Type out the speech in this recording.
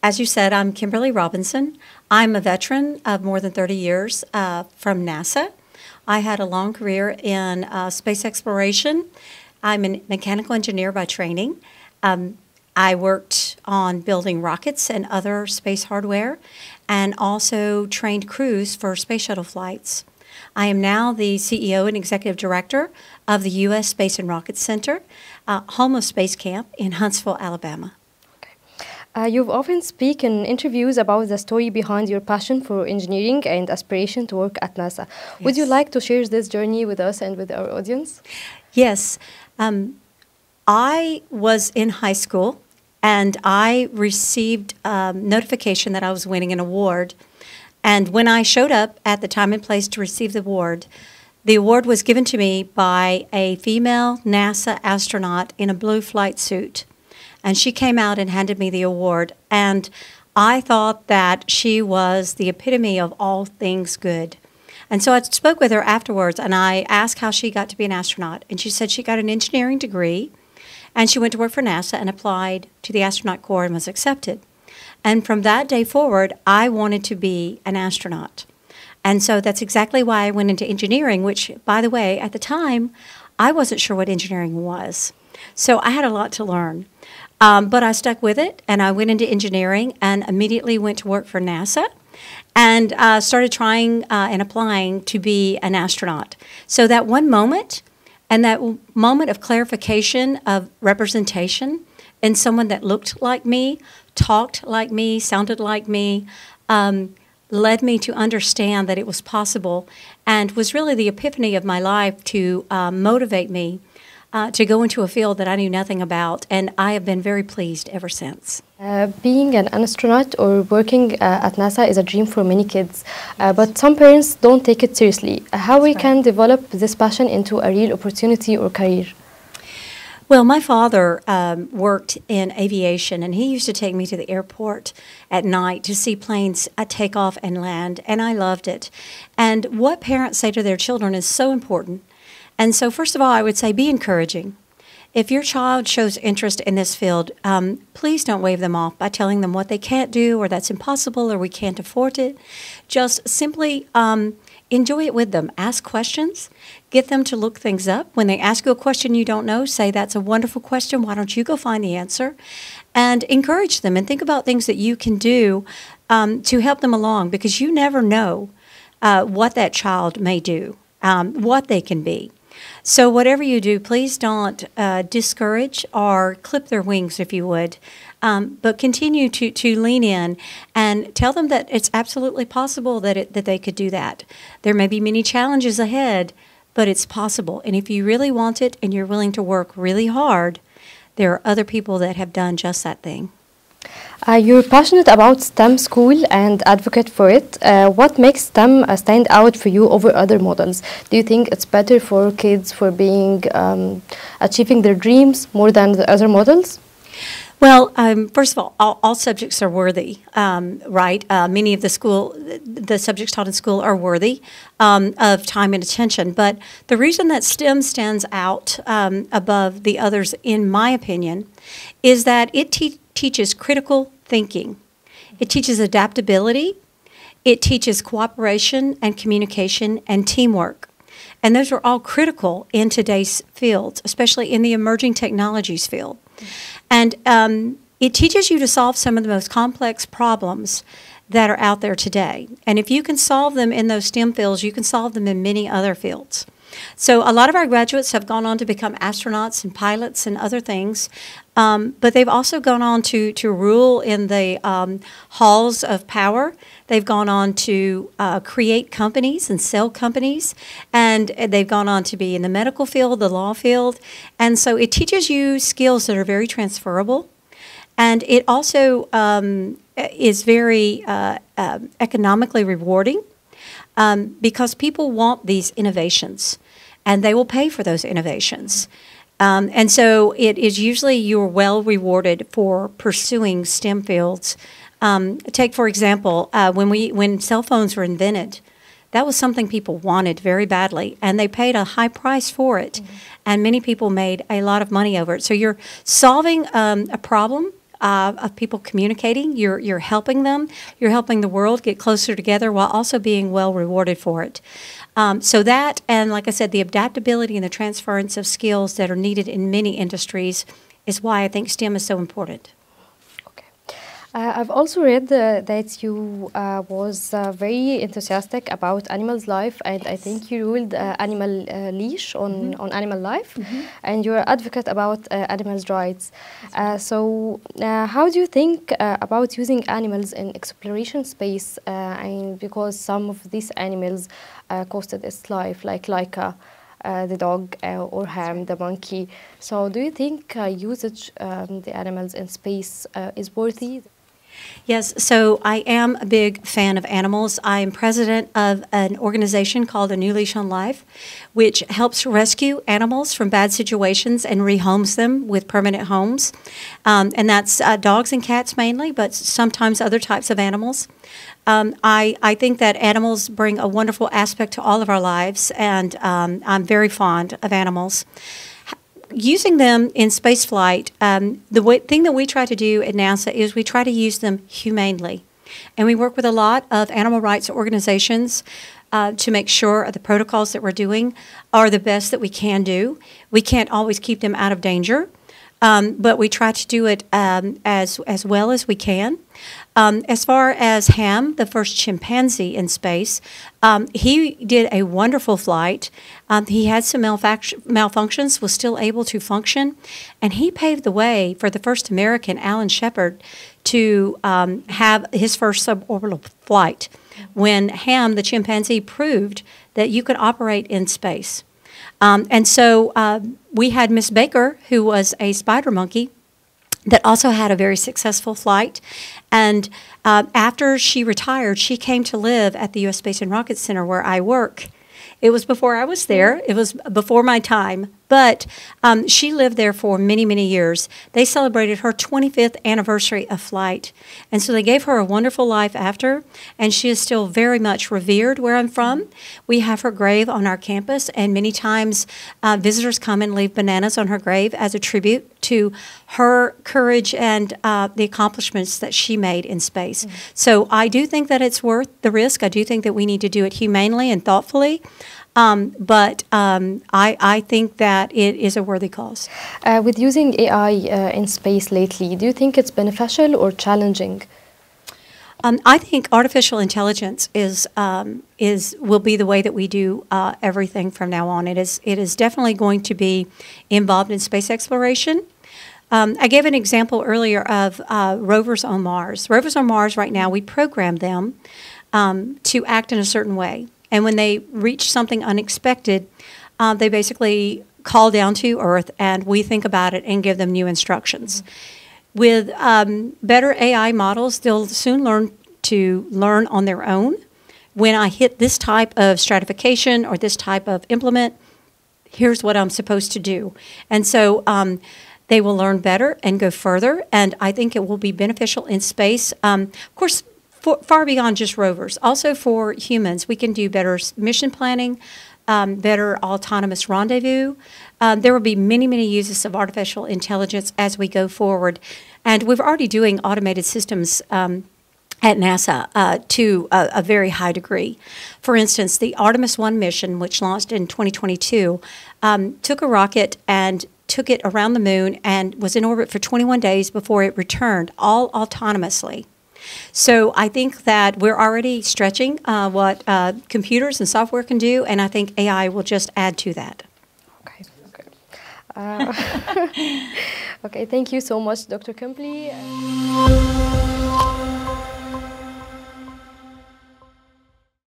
as you said, I'm Kimberley Robinson. I'm a veteran of more than 30 years from NASA. I had a long career in space exploration. I'm a mechanical engineer by training. I worked on building rockets and other space hardware and also trained crews for space shuttle flights. I am now the CEO and Executive Director of the U.S. Space and Rocket Center, home of Space Camp in Huntsville, Alabama. You've often speak in interviews about the story behind your passion for engineering and aspiration to work at NASA. Yes. Would you like to share this journey with us and with our audience? Yes. I was in high school and I received notification that I was winning an award. And when I showed up at the time and place to receive the award was given to me by a female NASA astronaut in a blue flight suit. And she came out and handed me the award. And I thought that she was the epitome of all things good. And so I spoke with her afterwards, and I asked how she got to be an astronaut. And she said she got an engineering degree, and she went to work for NASA and applied to the astronaut corps and was accepted. And from that day forward, I wanted to be an astronaut. And so that's exactly why I went into engineering, which, by the way, at the time, I wasn't sure what engineering was. So I had a lot to learn. But I stuck with it, and I went into engineering and immediately went to work for NASA and started trying and applying to be an astronaut. So that one moment, and that moment of clarification, of representation, and someone that looked like me, talked like me, sounded like me, led me to understand that it was possible, and was really the epiphany of my life to motivate me to go into a field that I knew nothing about, and I have been very pleased ever since. Being an astronaut or working at NASA is a dream for many kids, but some parents don't take it seriously. How we can develop this passion into a real opportunity or career? Well, my father worked in aviation, and he used to take me to the airport at night to see planes take off and land, and I loved it. And what parents say to their children is so important. And so, first of all, I would say be encouraging. If your child shows interest in this field, please don't wave them off by telling them what they can't do, or that's impossible, or we can't afford it. Just simply enjoy it with them. Ask questions. Get them to look things up. When they ask you a question you don't know, say, that's a wonderful question. Why don't you go find the answer? And encourage them and think about things that you can do to help them along, because you never know what that child may do, what they can be. So whatever you do, please don't discourage or clip their wings, if you would, but continue to lean in and tell them that it's absolutely possible that they could do that. There may be many challenges ahead, but it's possible. And if you really want it and you're willing to work really hard, there are other people that have done just that thing. You're passionate about STEM school and advocate for it. What makes STEM stand out for you over other models? Do you think it's better for kids for being achieving their dreams more than the other models? Well, first of all subjects are worthy, right? Many of the subjects taught in school are worthy of time and attention. But the reason that STEM stands out above the others, in my opinion, is that it teaches critical thinking. It teaches adaptability. It teaches cooperation and communication and teamwork. And those are all critical in today's fields, especially in the emerging technologies field. And it teaches you to solve some of the most complex problems that are out there today. And if you can solve them in those STEM fields, you can solve them in many other fields. So a lot of our graduates have gone on to become astronauts and pilots and other things, but they've also gone on to rule in the halls of power. They've gone on to create companies and sell companies, and they've gone on to be in the medical field, the law field. And so it teaches you skills that are very transferable, and it also is very economically rewarding. Because people want these innovations, and they will pay for those innovations. And so it is usually you're well rewarded for pursuing STEM fields. Take, for example, when cell phones were invented, that was something people wanted very badly, and they paid a high price for it. And many people made a lot of money over it. So you're solving a problem of people communicating. You're helping them. You're helping the world get closer together while also being well rewarded for it. So that, and like I said, the adaptability and the transference of skills that are needed in many industries is why I think STEM is so important. I've also read that you was very enthusiastic about animals' life, and I think you ruled animal leash on animal life, and you're an advocate about animals' rights. So how do you think about using animals in exploration space, and because some of these animals costed its life, like Laika, the dog, or Ham, the monkey. So do you think usage the animals in space is worthy? Yes, so I am a big fan of animals. I am president of an organization called A New Leash on Life, which helps rescue animals from bad situations and rehomes them with permanent homes. And that's dogs and cats mainly, but sometimes other types of animals. I think that animals bring a wonderful aspect to all of our lives, and I'm very fond of animals. Using them in spaceflight, the thing that we try to do at NASA is we try to use them humanely. And we work with a lot of animal rights organizations to make sure the protocols that we're doing are the best that we can do. We can't always keep them out of danger, but we try to do it as well as we can. As far as Ham, the first chimpanzee in space, he did a wonderful flight. He had some malfunctions, was still able to function, and he paved the way for the first American, Alan Shepard, to have his first suborbital flight when Ham, the chimpanzee, proved that you could operate in space. And so we had Miss Baker, who was a spider monkey, that also had a very successful flight. And after she retired, she came to live at the U.S. Space and Rocket Center where I work. It was before I was there. It was before my time. But she lived there for many, many years. They celebrated her 25th anniversary of flight. And so they gave her a wonderful life after. And she is still very much revered where I'm from. We have her grave on our campus. And many times visitors come and leave bananas on her grave as a tribute to her courage and the accomplishments that she made in space. So I do think that it's worth the risk. I do think that we need to do it humanely and thoughtfully. But I think that it is a worthy cause. With using AI in space lately, do you think it's beneficial or challenging? I think artificial intelligence will be the way that we do everything from now on. It is definitely going to be involved in space exploration. I gave an example earlier of rovers on Mars. Rovers on Mars right now, we program them to act in a certain way. And when they reach something unexpected, they basically call down to Earth, and we think about it and give them new instructions. With better AI models, they'll soon learn on their own. When I hit this type of stratification or this type of implement, here's what I'm supposed to do. And so they will learn better and go further, and I think it will be beneficial in space. Of course, far beyond just rovers. Also for humans, we can do better mission planning, better autonomous rendezvous. There will be many, many uses of artificial intelligence as we go forward. And we're already doing automated systems at NASA to a very high degree. For instance, the Artemis 1 mission, which launched in 2022, took a rocket and took it around the moon and was in orbit for 21 days before it returned, all autonomously. So I think that we're already stretching what computers and software can do, and I think AI will just add to that. Okay. Okay, thank you so much, Dr. Kimblee.